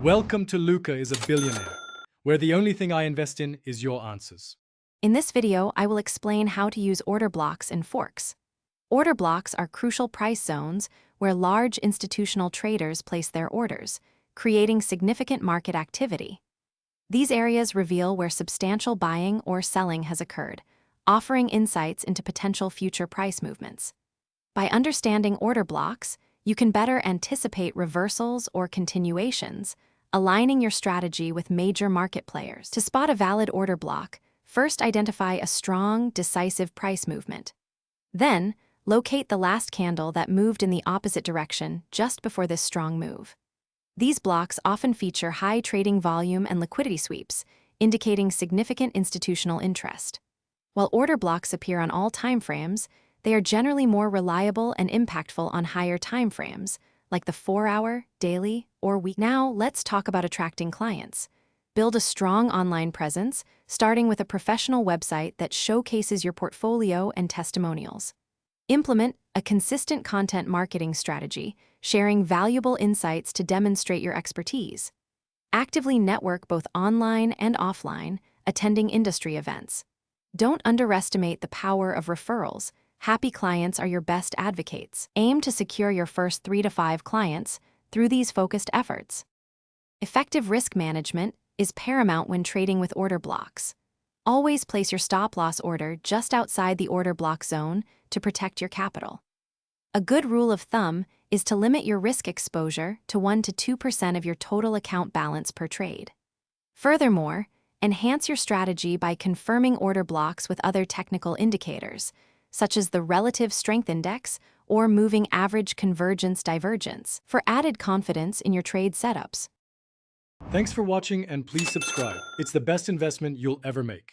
Welcome to Luca is a Billionaire, where the only thing I invest in is your answers. In this video, I will explain how to use order blocks and forks. Order blocks are crucial price zones where large institutional traders place their orders, creating significant market activity. These areas reveal where substantial buying or selling has occurred, offering insights into potential future price movements. By understanding order blocks, you can better anticipate reversals or continuations, aligning your strategy with major market players. To spot a valid order block, first identify a strong, decisive price movement. Then, locate the last candle that moved in the opposite direction just before this strong move. These blocks often feature high trading volume and liquidity sweeps, indicating significant institutional interest. While order blocks appear on all timeframes, they are generally more reliable and impactful on higher timeframes, like the 4-hour, daily, or week. Now, let's talk about attracting clients. Build a strong online presence, starting with a professional website that showcases your portfolio and testimonials. Implement a consistent content marketing strategy, sharing valuable insights to demonstrate your expertise. Actively network both online and offline, attending industry events. Don't underestimate the power of referrals. Happy clients are your best advocates. Aim to secure your first 3 to 5 clients through these focused efforts. Effective risk management is paramount when trading with order blocks. Always place your stop-loss order just outside the order block zone to protect your capital. A good rule of thumb is to limit your risk exposure to 1 to 2% of your total account balance per trade. Furthermore, enhance your strategy by confirming order blocks with other technical indicators, such as the relative strength index or moving average convergence divergence, for added confidence in your trade setups. Thanks for watching and please subscribe. It's the best investment you'll ever make.